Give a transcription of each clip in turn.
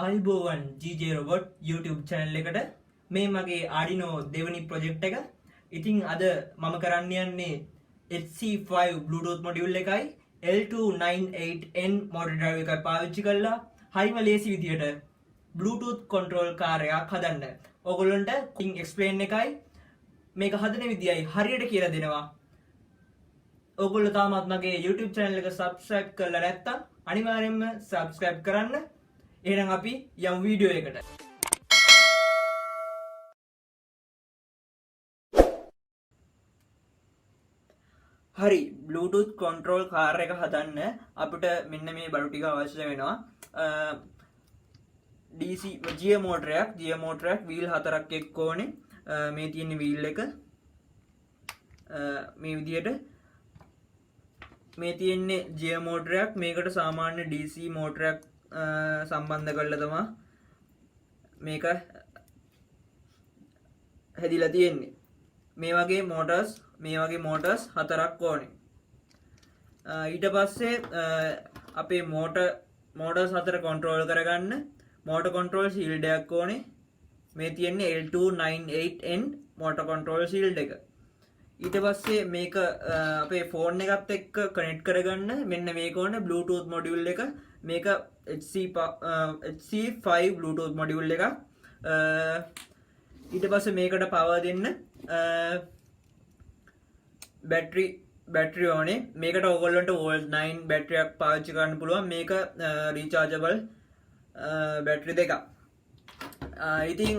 ආයිබෝවන් GJ Robot YouTube channel එකට මේ මගේ Arduino දෙවනි project එක. ඉතින් අද මම කරන්න යන්නේ HC5 Bluetooth module එකයි L298N motor drive එකයි පාවිච්චි කරලා හරිම ලේසි විදියට Bluetooth control car එකක් හදන්න. ඔයගොල්ලන්ට explain එකයි මේක හදන විදියයි හරියට කියලා දෙනවා. ඔයගොල්ලෝ තාමත් මගේ YouTube channel එක subscribe කරලා නැත්නම් අනිවාර්යෙන්ම subscribe කරන්න. එහෙනම් අපි යමු වීඩියෝ එකට. හරි Bluetooth control car එක හදන්න අපිට මෙන්න මේ බඩු ටික අවශ්‍ය වෙනවා. DC GA motor එකක් wheel 4ක් එක්ක ඕනේ. මේ තියෙන wheel එක මේ විදියට මේ තියෙන්නේ GA motor එකක්. මේකට සාමාන්‍ය DC motor එකක් සම්බන්ධ කරලා තමයි මේක හැදිලා තියෙන්නේ. මේ වගේ motors හතරක් ඕනේ. ඊට පස්සේ අපේ motors හතර control කරගන්න motor control shield එකක් ඕනේ. මේ තියෙන්නේ L298N motor control shield එක. ඊට පස්සේ මේක අපේ ෆෝන් එකත් එක්ක කනෙක්ට් කරගන්න මෙන්න මේක ඕනේ Bluetooth module එක. මේක HC5 Bluetooth module එක. ඊට පස්සේ මේකට power දෙන්න battery ඕනේ. මේකට ඕගොල්ලන්ට volt 9 battery එකක් පාවිච්චි කරන්න පුළුවන්. මේක rechargeable battery දෙකක්. ඉතින්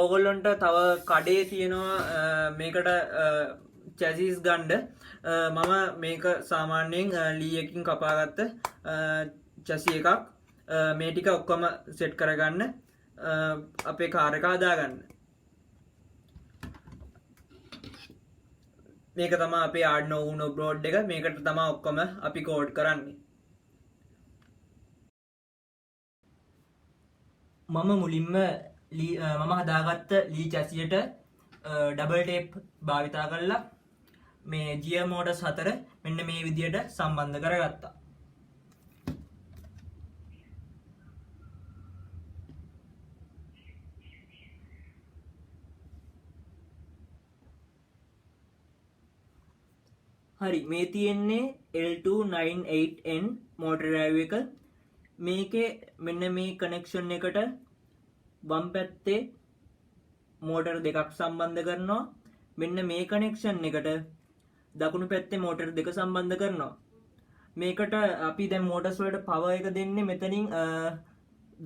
ඕගොල්ලන්ට තව කඩේ තියෙනවා මේකට chassis ගන්න. මම මේක සාමාන්‍යයෙන් ලී එකකින් කපාගත්ත chassis එකක්. මේ ටික ඔක්කොම සෙට් කරගන්න අපේ කාර් එක හදාගන්න. මේක තමයි අපේ Arduino Uno board එක. මේකට තමයි ඔක්කොම අපි කෝඩ් කරන්නේ. මම මුලින්ම මම හදාගත්ත ලී chassis එකට double tape භාවිතා කරලා මේ GA motors 4 මෙන්න මේ විදියට සම්බන්ධ කරගත්තා. හරි මේ තියෙන්නේ L298N motor drive එක. මේකේ මෙන්න මේ connection එකට වම් පැත්තේ motor දෙකක් සම්බන්ධ කරනවා. මෙන්න මේ connection එකට දකුණු පැත්තේ motor දෙක සම්බන්ධ කරනවා. මේකට අපි දැන් motors වලට power එක දෙන්නේ මෙතනින්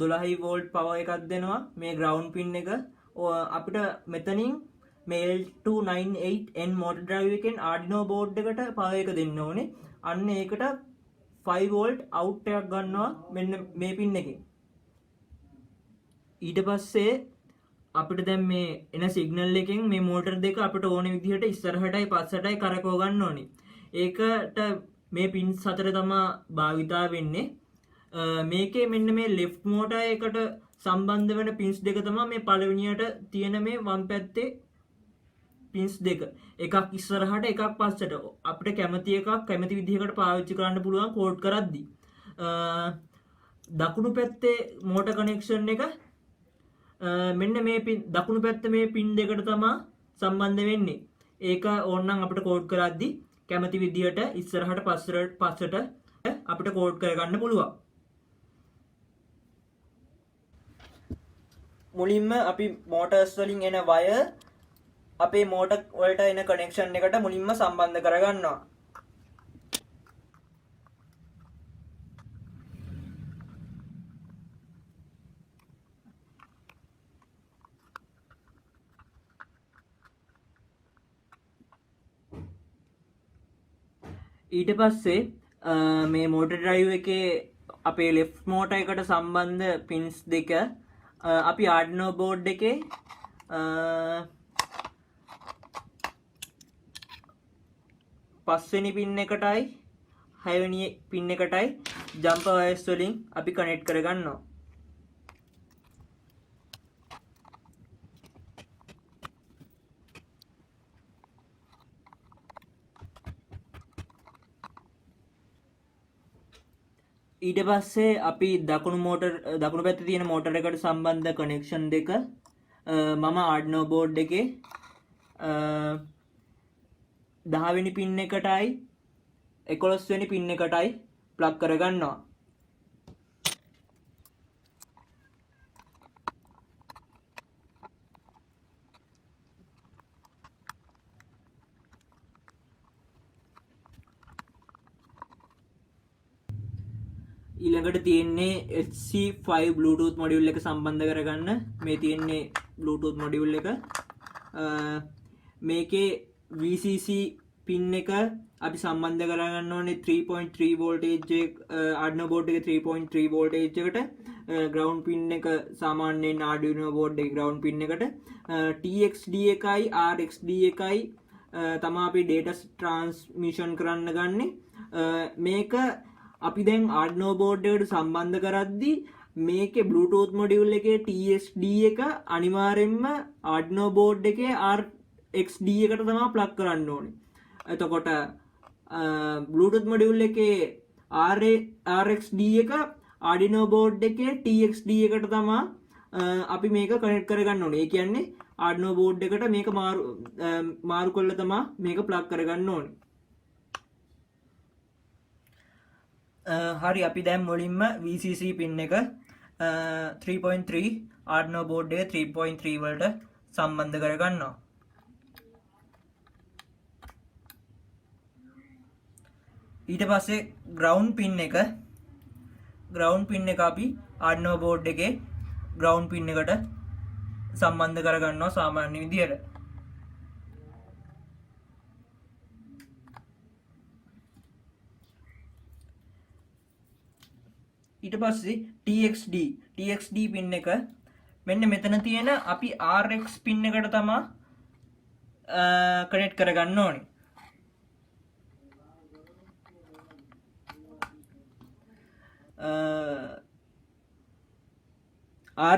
12 volt power එකක් දෙනවා. මේ ground pin එක අපිට මෙතනින් මේ L298N motor drive එකෙන් Arduino board එකට power එක දෙන්න ඕනේ. අන්න ඒකට 5 volt out එකක් ගන්නවා මෙන්න මේ pin එකෙන්. ඊට පස්සේ අපිට දැන් මේ එන සිග්නල් එකෙන් මේ මෝටර් දෙක අපිට ඕන විදිහට ඉස්සරහටයි පස්සටයි කරකව ගන්න ඕනේ. ඒකට මේ පින්ස් හතර තමයි භාවිතා වෙන්නේ. මේකේ මෙන්න මේ left motor එකට සම්බන්ධ වෙන පින්ස් දෙක තමයි මේ පළවෙනියට තියෙන මේ වම් පැත්තේ පින්ස් දෙක. එකක් ඉස්සරහට එකක් පස්සට. අපිට කැමති එකක් කැමති විදිහකට පාවිච්චි කරන්න පුළුවන් කෝඩ් කරද්දී. දකුණු පැත්තේ motor connection එක මෙන්න මේ දකුණු පැත්ත මේ පින් දෙකට තමයි සම්බන්ධ වෙන්නේ. ඒක ඕනනම් අපිට කෝඩ් කරද්දී කැමති විදිහට ඉස්සරහට පස්සට අපිට කෝඩ් කරගන්න පුළුවන්. මුලින්ම අපි motors වලින් එන wire අපේ motor වලට එන connection එකට මුලින්ම සම්බන්ධ කරගන්නවා. ඊට පස්සේ මේ motor drive එකේ අපේ left motor එකට සම්බන්ධ pins දෙක අපි Arduino board එකේ පස්වෙනි pin එකටයි හයවෙනි pin එකටයි jumper wires වලින් අපි connect කරගන්නවා. ඊට පස්සේ අපි දකුණු පැත්තේ තියෙන මෝටර් එකට සම්බන්ධ කනෙක්ෂන් දෙක මම Arduino board එකේ 10 වෙනි පින් එකටයි 11 වෙනි පින් එකටයි ප්ලග් කරගන්නවා. ඊළඟට තියෙන්නේ HC5 Bluetooth module එක සම්බන්ධ කරගන්න මේ තියෙන්නේ Bluetooth module එක. මේකේ VCC pin එක අපි සම්බන්ධ කරගන්න ඕනේ 3.3 voltage Arduino board එකේ 3.3 voltage එකට. ground pin එක සාමාන්‍යයෙන් Arduino board එකේ ground pin එකට TXD එකයි RXD එකයි තමයි අපි data transmission කරන්න ගන්නේ. මේක අපි දැන් Arduino board එකට සම්බන්ධ කරද්දී මේකේ Bluetooth module එකේ TXD එක අනිවාර්යෙන්ම Arduino board එකේ RXD එකට තමයි plug කරන්න ඕනේ. එතකොට Bluetooth module එකේ RXD එක Arduino board එකේ TXD එකට තමයි අපි මේක connect කරගන්න ඕනේ. ඒ කියන්නේ Arduino board එකට මේක මාරු කරලා තමයි මේක plug කරගන්න ඕනේ. හරි අපි දැන් මුලින්ම VCC pin එක 3.3 Arduino board එක 3.3 වලට සම්බන්ධ කරගන්නවා. ඊට පස්සේ ground pin එක අපි Arduino board එකේ ground pin එකට සම්බන්ධ කරගන්නවා සාමාන්‍ය විදියට. ඊට පස්සේ TXD pin එක මෙන්න මෙතන තියෙන අපි RX pin එකට තමයි කනෙක්ට් කරගන්න ඕනේ.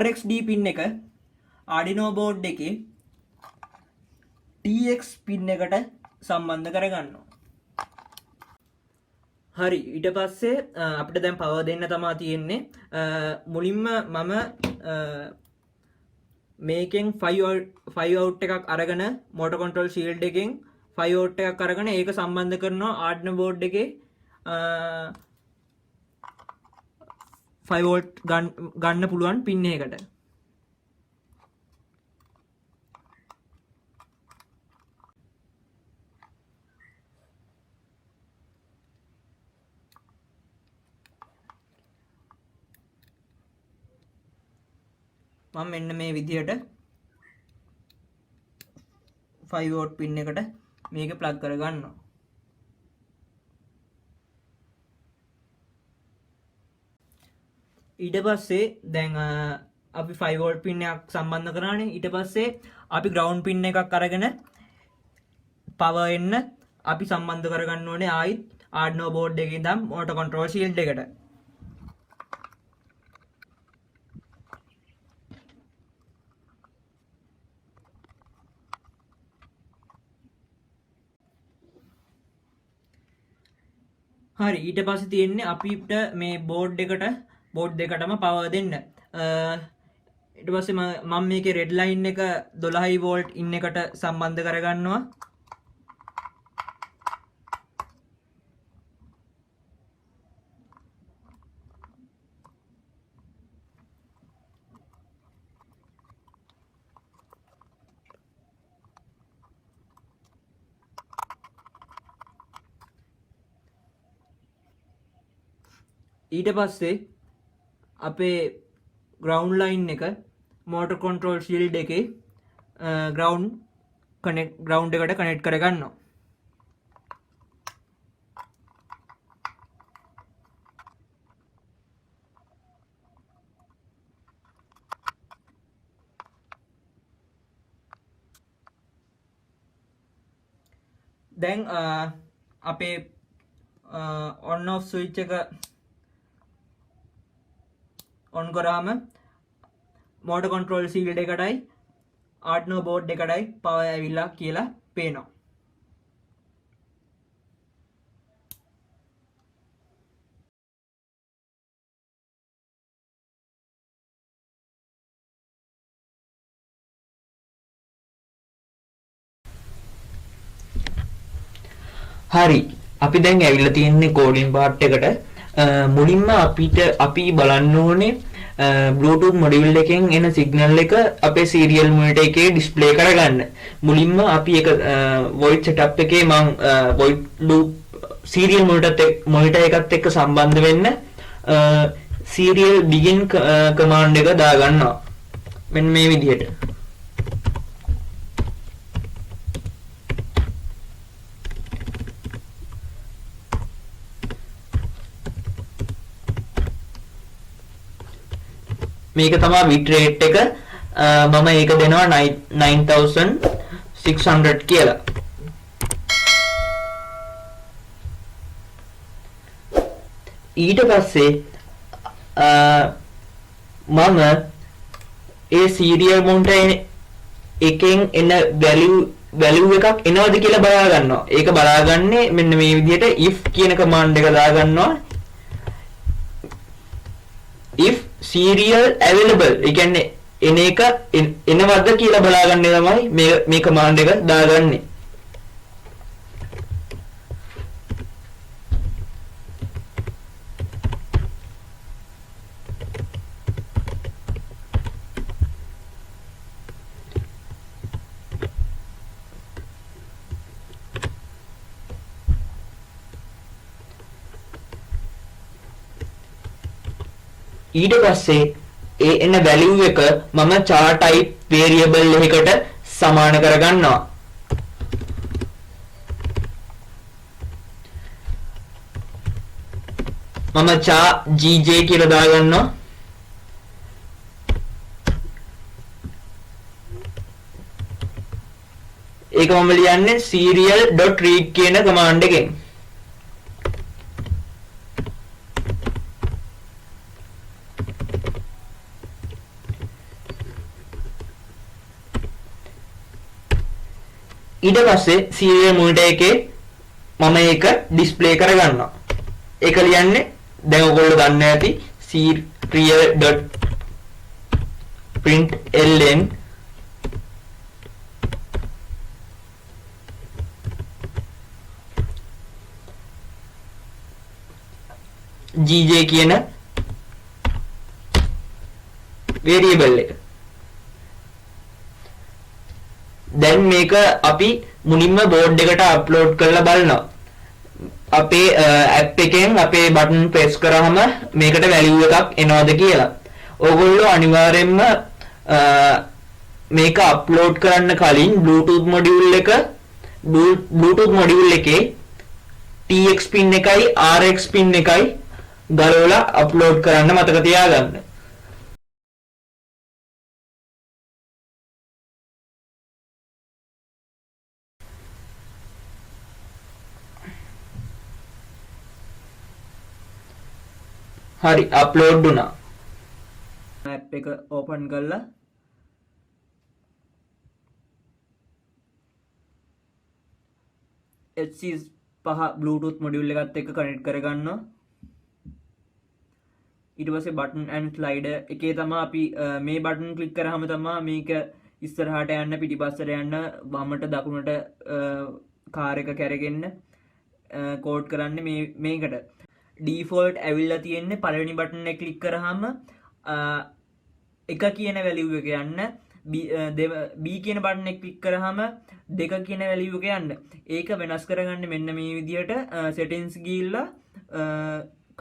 RXD pin එක Arduino board එකේ TX pin එකට සම්බන්ධ කරගන්නවා. හරි ඊට පස්සේ අපිට දැන් පවර් දෙන්න තමයි තියෙන්නේ. මුලින්ම මම මේකෙන් 5 out එකක් අරගෙන motor control shield එකෙන් 5 out එකක් අරගෙන ඒක සම්බන්ධ කරනවා Arduino board එකේ 5 volt ගන්න පුළුවන් pin එකකට. මම මෙන්න මේ විදිහට 5 volt pin එකට මේක plug කරගන්නවා. ඊට පස්සේ දැන් අපි 5 volt pin එකක් සම්බන්ධ කරානේ. ඊට පස්සේ අපි ground pin එකක් අරගෙන power එන්න අපි සම්බන්ධ කරගන්න ඕනේ ආයිත් Arduino board එකේ ඉඳන් motor control shield එකට. හරි ඊට පස්සේ තියෙන්නේ අපිට මේ board දෙකටම power දෙන්න. ඊට පස්සේ මම මේකේ red line එක 12 volt in එකට සම්බන්ධ කරගන්නවා. ඊට පස්සේ අපේ ground line එක motor control shield එකේ ground එකට connect කරගන්නවා. දැන් අපේ on off switch එක on කරාම motor control shield එකටයි Arduino board එකටයි power ඇවිල්ලා කියලා පේනවා. හරි. අපි දැන් ඇවිල්ලා තියෙන්නේ කෝඩින් පාර්ට් එකට. මුලින්ම අපි බලන්න ඕනේ Bluetooth module එකෙන් එන signal එක අපේ serial monitor එකේ display කරගන්න. මුලින්ම අපි එක void setup එකේ මම void loop serial monitor එකත් එක්ක සම්බන්ධ වෙන්න serial begin command එක දාගන්නවා. මෙන්න මේ විදිහට. මේක තමයි bit rate එක. මම ඒක දෙනවා 9600 කියලා. ඊට පස්සේ මම ඒ serial monitor එකෙන් එන value එකක් එනවද කියලා බලා ගන්නවා. ඒක බලාගන්නේ මෙන්න මේ විදිහට if කියන command එක දාගන්නවා. if serial available ඒ කියන්නේ එන එක එනවද කියලා බලාගන්නේ තමයි මේ command එක දාගන්නේ. ඊට පස්සේ ඒ එන value එක මම char type variable එකකට සමාන කරගන්නවා. මම char gj කියලා දාගන්නවා. ඒක මම ලියන්නේ serial.read කියන command එකෙන්. ඊට පස්සේ serial monitor එකේ මම ඒක display කරගන්නවා. ඒක ලියන්නේ දැන් ඔයගොල්ලෝ දන්න ඇති serial.println gj කියන variable එක. දැන් මේක අපි මුලින්ම board එකට upload කරලා බලනවා. අපේ app එකෙන් අපේ button press කරාම මේකට value එකක් එනවද කියලා. ඕගොල්ලෝ අනිවාර්යයෙන්ම මේක upload කරන්න කලින් Bluetooth module එකේ TX pin එකයි RX pin එකයි ගලවලා upload කරන්න මතක තියාගන්න. හරි අප්ලෝඩ් වුණා. ඇප් එක ඕපන් කරලා HC5 Bluetooth module එකත් එක්ක කනෙක්ට් කරගන්නවා. ඊට පස්සේ button and slider එකේ තමයි අපි මේ button ක්ලික් කරාම තමයි මේක ඉස්සරහට යන්න පිටිපස්සට යන්න වමට දකුණට කාර් එක කැරගෙන්න කෝඩ් කරන්නේ මේකට. default ඇවිල්ලා තියෙන්නේ පළවෙනි බටන් එක ක්ලික් කරාම එක කියන value එක යන්න B කියන බටන් එක ක්ලික් කරාම දෙක කියන value එක යන්න. ඒක වෙනස් කරගන්න මෙන්න මේ විදිහට settings ගිහිල්ලා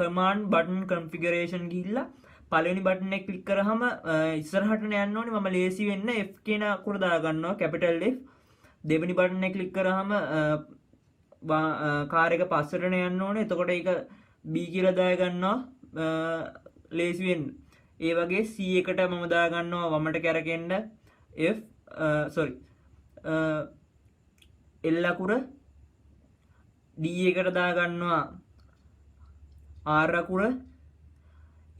command button configuration ගිහිල්ලා පළවෙනි බටන් එක ක්ලික් කරාම ඉස්සරහට යන්න ඕනේ. මම ලේසි වෙන්න F කියන අකුර දා ගන්නවා capital F. දෙවෙනි බටන් එක ක්ලික් කරාම කාර් එක පස්සට යන්න ඕනේ. එතකොට ඒක B කියලා දා ගන්නවා ලේසි වෙන්න. ඒ වගේ C එකට මම දා ගන්නවා වමට කැරකෙන්න F L අකුර D එකට දා ගන්නවා R අකුර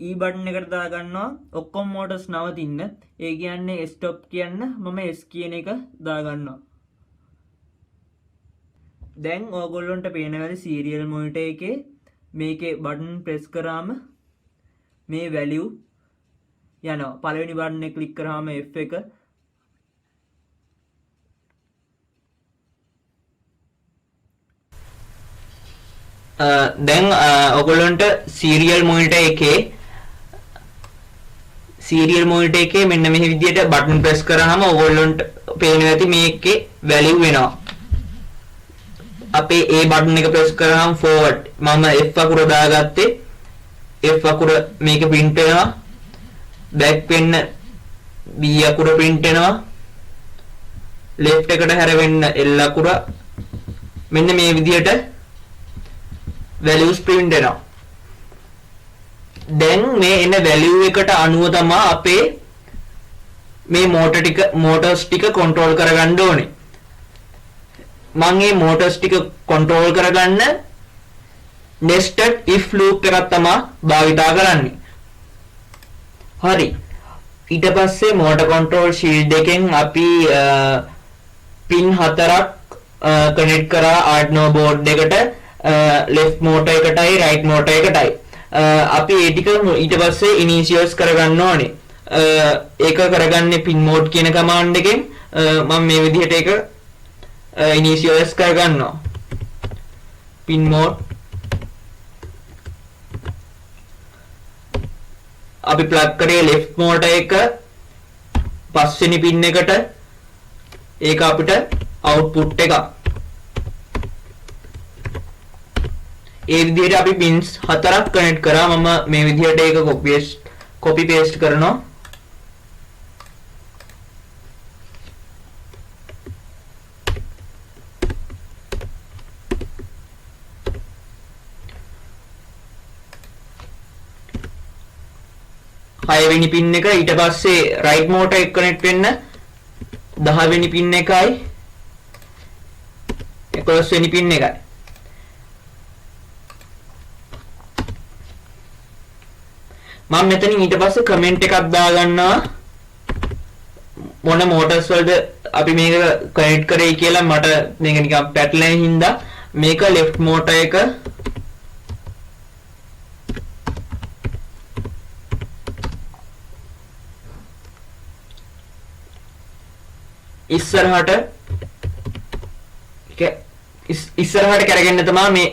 E බටන් එකට දා ගන්නවා ඔක්කොම මෝටර්ස් නවතින්න. ඒ කියන්නේ stop කියන්න මම S කියන එක දා ගන්නවා. දැන් ඕගොල්ලොන්ට පේනවා serial monitor එකේ මේකේ බටන් ප්‍රෙස් කරාම මේ value යනවා. පළවෙනි බටන් එක ක්ලික් කරාම F එක දැන් ඔයගොල්ලන්ට සීරියල් මොනිටර් එකේ මෙන්න මේ විදිහට බටන් ප්‍රෙස් කරාම ඔයගොල්ලන්ට පේනවා ඇති මේකේ වැලියු වෙනවා. අපේ A බටන් එක ප්‍රෙස් කරාම forward මම F අකුර දාගත්තේ F අකුර මේක print වෙනවා. back වෙන්න B අකුර print වෙනවා. left එකට හැරෙන්න L අකුර මෙන්න මේ විදිහට values print වෙනවා. දැන් මේ එන value එකට අනුව තමයි අපේ මේ motors ටික control කරගන්න ඕනේ. මම මේ motors ටික control කරගන්න nested if loop එකක් තමයි භාවිතා කරන්නේ. හරි. ඊට පස්සේ motor control shield එකෙන් අපි pin 4ක් connect කරා Arduino board එකට left motor එකටයි right motor එකටයි. අපි ඒ ටික ඊට පස්සේ initialize කරගන්න ඕනේ. ඒක කරගන්නේ pin mode කියන command එකෙන් මම මේ විදිහට ඒක initialize කරගන්නවා. pin mode අපි plug කරේ left motor එක පස්වෙනි pin එකට ඒක අපිට output එක. ඒ විදිහට අපි pins 4ක් connect කරා. මම මේ විදිහට ඒක copy paste කරනවා. හයවෙනි pin එක ඊට පස්සේ right motor එක connect වෙන්න 10 වෙනි pin එකයි 11 වෙනි pin එකයි. මම මෙතනින් ඊට පස්සේ කමෙන්ට් එකක් දාගන්නවා මොන motors වලද අපි මේක කනෙක්ට් කරේ කියලා. මට මේක නිකන් පැටලෙන හින්දා මේක left motor එක ඉස්සරහට කරගෙන තමයි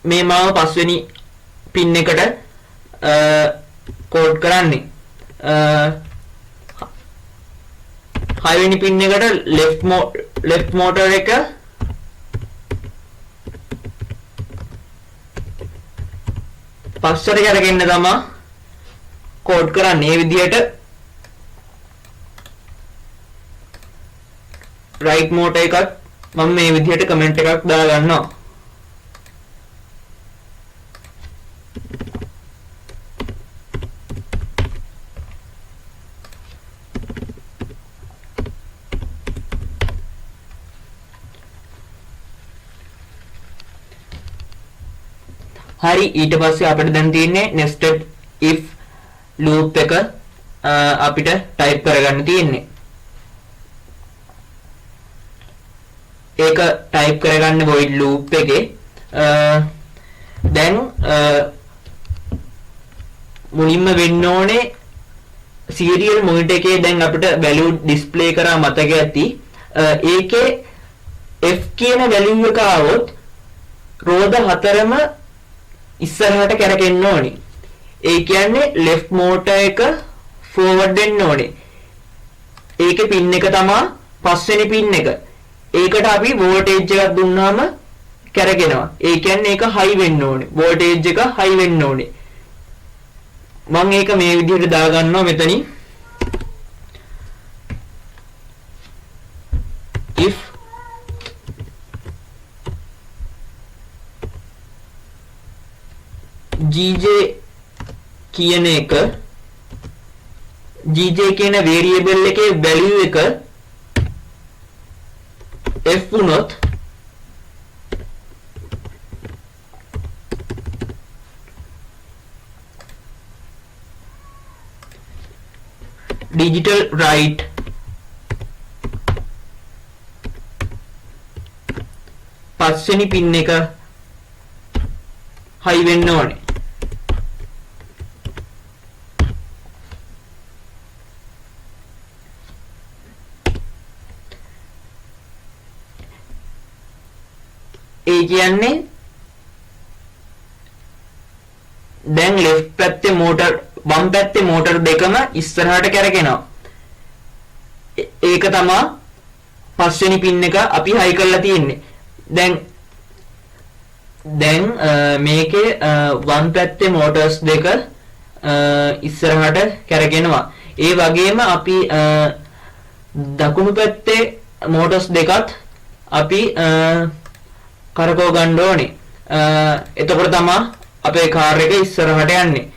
මේ මාව පස්වෙනි pin එකට කෝඩ් කරන්නේ. හයවෙනි pin එකට left motor එක පස්සට කරගෙන තමයි කෝඩ් කරන්නේ. මේ විදිහට right motor එකත් මම මේ විදිහට කමෙන්ට් එකක් දාගන්නවා. හරි. ඊට පස්සේ අපිට දැන් තියෙන්නේ nested if loop එක අපිට type කරගන්න තියෙන්නේ. ඒක type කරගන්න void loop එකේ දැන් මුලින්ම වෙන්න ඕනේ serial monitor එකේ දැන් අපිට value display කරා මතක ඇති. ඒකේ f කියන value එක આવොත් රෝද හතරම ඉස්සරහට කරකෙන්න ඕනේ. ඒ කියන්නේ left motor එක forward වෙන්න ඕනේ. ඒකේ pin එක තමයි පස්වෙනි pin එක. ඒකට අපි voltage එකක් දුන්නාම කරගෙනවා. ඒ කියන්නේ ඒක high වෙන්න ඕනේ. voltage එක high වෙන්න ඕනේ. මම ඒක මේ විදිහට දාගන්නවා මෙතනින්. if gj කියන එක gj කියන variable එකේ value එක f වුණොත් digital write පස්වෙනි pin එක high වෙන්න ඕනේ. ඒ කියන්නේ වම් පැත්තේ මෝටර් දෙකම ඉස්සරහට කැරකෙනවා. ඒක තමයි පස්වෙනි පින් එක අපි හයි කරලා තියෙන්නේ. දැන් මේකේ වම් පැත්තේ මෝටර්ස් දෙක ඉස්සරහට කැරගෙනවා. ඒ වගේම අපි දකුණු පැත්තේ මෝටර්ස් දෙකත් අපි කරකව ගන්න ඕනේ. එතකොට තමයි අපේ කාර් එක ඉස්සරහට යන්නේ.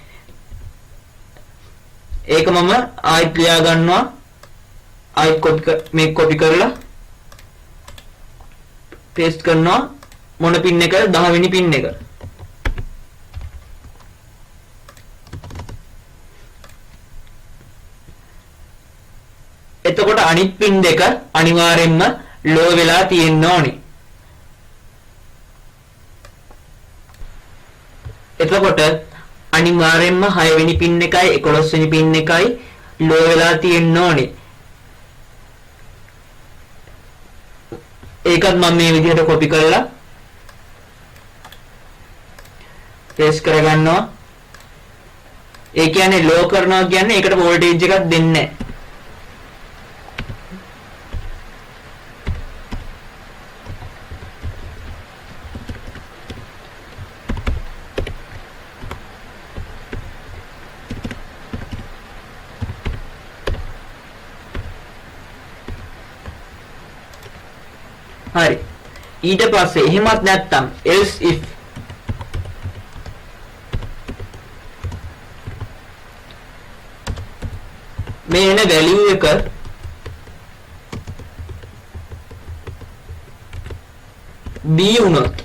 ඒක මම ආයෙත් ලියා ගන්නවා. ආයෙත් කොපි කරලා paste කරනවා. මොන පින් එක? 10 වෙනි පින් එක. එතකොට අනිත් පින් දෙක අනිවාර්යෙන්ම ලෝ වෙලා තියෙන්න ඕනේ. එතකොට අනිවාර්යෙන්ම 6 වෙනි පින් එකයි 11 වෙනි පින් එකයි ලෝ වෙලා තියෙන්න ඕනේ. ඒකත් මම මේ විදිහට කොපි කරලා paste කරගන්නවා. ඒ කියන්නේ ලෝ කරනවා කියන්නේ ඒකට වෝල්ටේජ් එකක් දෙන්නේ නැහැ. හරි. ඊට පස්සේ එහෙමත් නැත්තම් else if මේ එන value එක b වුණොත්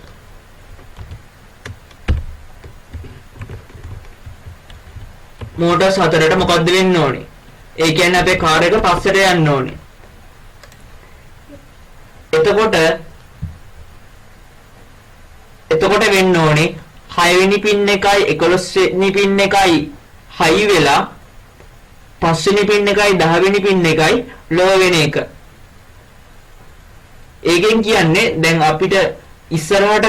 මෝටර්ස් හතරට මොකද්ද වෙන්න ඕනේ? ඒ කියන්නේ අපේ කාර් එක පස්සට යන්න ඕනේ. එතකොට වෙන්න ඕනේ 6 වෙනි පින් එකයි 11 වෙනි පින් එකයි හයි වෙලා 5 වෙනි පින් එකයි 10 වෙනි පින් එකයි ලෝ වෙන එක. ඒකෙන් කියන්නේ දැන් අපිට ඉස්සරහට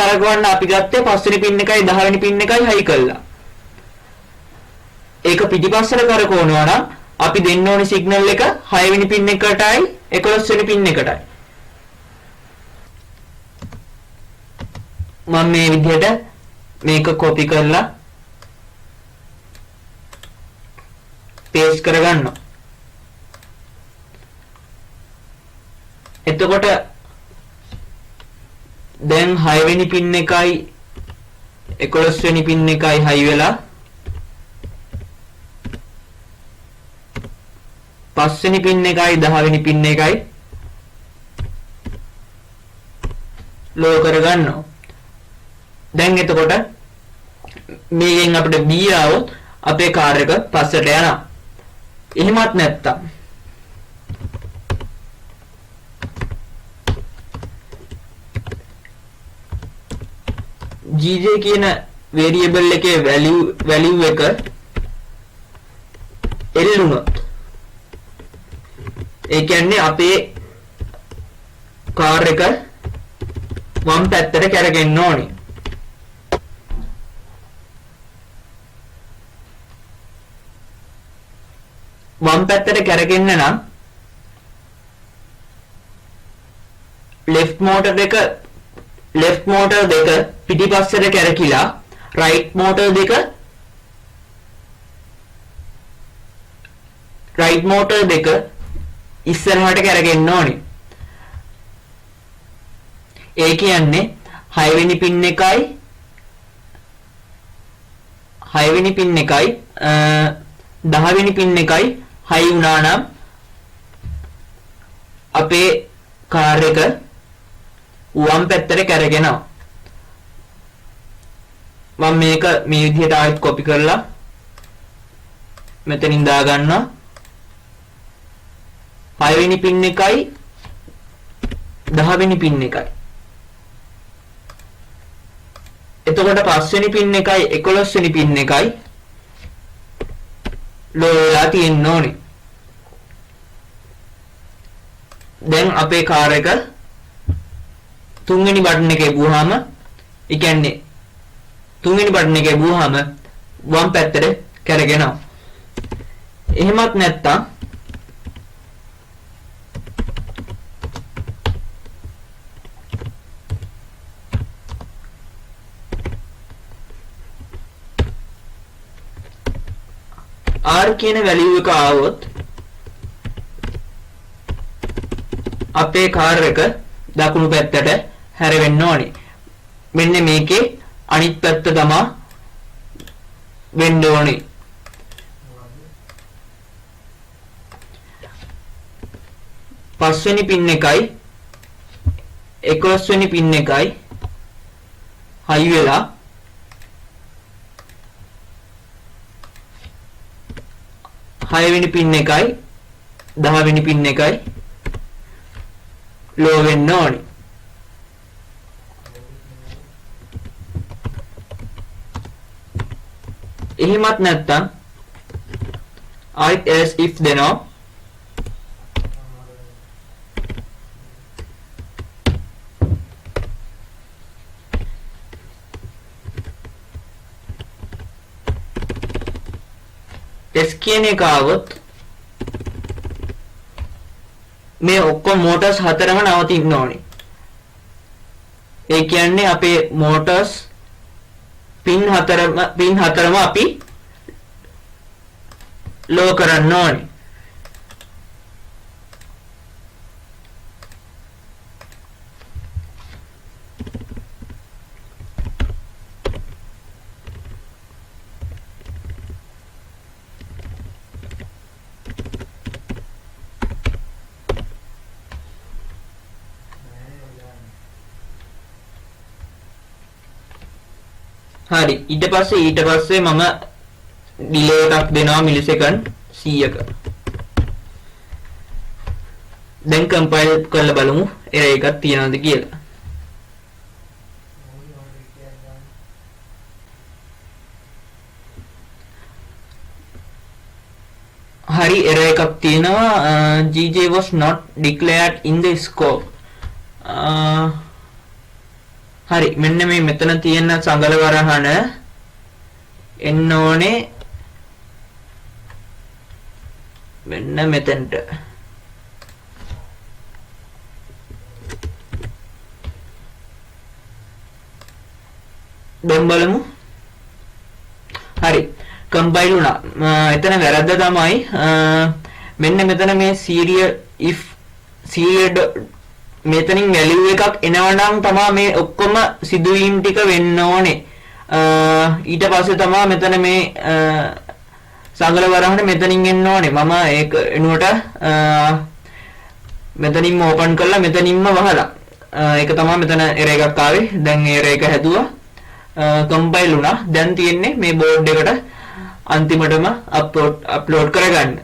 කරකවන්න අපි ගත්තේ 5 වෙනි පින් එකයි 10 වෙනි පින් එකයි හයි කළා. ඒක පිටිපස්සට කරකවනවා නම් අපි දෙන්න ඕනේ සිග්නල් එක 6 වෙනි පින් එකටයි 11 වෙනි පින් එකටයි. මම මේ විදිහට මේක කොපි කරලා paste කරගන්නවා. එතකොට දැන් 6 වෙනි පින් එකයි 11 වෙනි පින් එකයි හයි වෙලා 5 වෙනි පින් එකයි 10 වෙනි පින් එකයි ලෝ කරගන්නවා. දැන් එතකොට මේකෙන් අපිට B ආවොත් අපේ කාර් එක පස්සට යනවා. එහෙමත් නැත්තම් GJ කියන variable එකේ value එක L වුණොත් ඒ කියන්නේ අපේ කාර් එක වම් පැත්තට කැරගෙන්න ඕනේ. වම් පැත්තට කැරගෙන්න නම් left motor දෙක පිටිපස්සට කැරකිලා right motor දෙක ඉස්සරහට කැරගෙන්න ඕනේ. ඒ කියන්නේ 6 වෙනි පින් එකයි 10 වෙනි පින් එකයි හයි වුණා නම් අපේ කාර් එක වම් පැත්තට කැරගෙනවා. මම මේක මේ විදිහට ආයෙත් කොපි කරලා මෙතනින් දා ගන්නවා. 6 වෙනි පින් එකයි 10 වෙනි පින් එකයි. එතකොට 5 වෙනි පින් එකයි 11 වෙනි පින් එකයි ලෝ වෙලා තියෙන්න ඕනේ. දැන් අපේ කාර් එක 3 වෙනි බටන් එකේ බුවාම ඒ කියන්නේ 3 වෙනි බටන් එකේ බුවාම වම් පැත්තට කරගෙනවා. එහෙමත් නැත්තම් R කියන වැලියු එක ආවොත් අපේ කාර් එක දකුණු පැත්තට හැරෙන්න ඕනේ. මෙන්න මේකේ අනිත් පැත්ත තමයි වෙන්න ඕනේ. පස්වෙනි පින් එකයි 11 වෙනි පින් එකයි හයි වෙලා 6 වෙනි පින් එකයි 10 වෙනි පින් එකයි ලෝ වෙන්න ඕනේ. එහෙමත් නැත්තම් ආයිත් else if දෙනවා. S කියන එක આવොත් මේ ඔක්කොම මෝටර්ස් හතරම නවතින්න ඕනේ. ඒ කියන්නේ අපේ මෝටර්ස් පින් හතරම අපි ලෝ කරන්න ඕනේ. හරි ඊට පස්සේ මම ඩිලේ එකක් දෙනවා මිලිසෙකන්ඩ් 100ක. දැන් කම්පයිල් කරලා බලමු එරර් එකක් තියනවද කියලා. හරි එරර් එකක් තියෙනවා GJ was not declared in the scope. හරි මෙන්න මේ මෙතන තියෙන සංගල වරහන එන්න ඕනේ මෙන්න මෙතනට. දැන් බලමු. හරි කම්පයිල් වුණා. එතන වැරද්ද තමයි මෙන්න මෙතන මේ serial if serial මෙතනින් වැලියු එකක් එනවනම් තමයි මේ ඔක්කොම සිදුවීම් ටික වෙන්න ඕනේ. ඊට පස්සේ තමයි මෙතන මේ සංගල වරහන මෙතනින් එන්න ඕනේ. මම ඒක එනුවට මෙතනින්ම ඕපන් කරලා මෙතනින්ම වහලා. ඒක තමයි මෙතන එරර් එකක් ආවේ. දැන් එරර් එක හැදුවා. කම්පයිල් වුණා. දැන් තියෙන්නේ මේ බෝඩ් එකට අන්තිමටම අප්ලෝඩ් කරගන්න.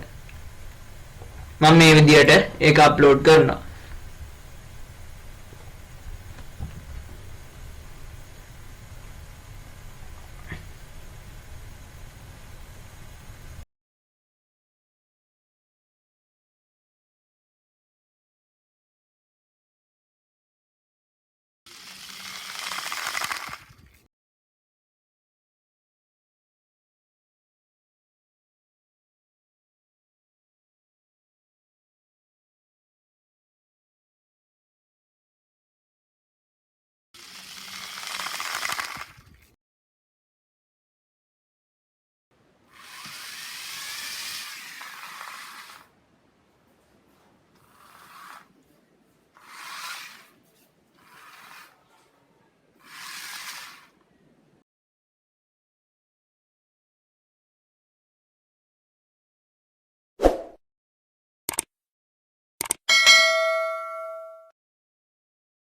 මම මේ විදියට ඒක අප්ලෝඩ් කරනවා.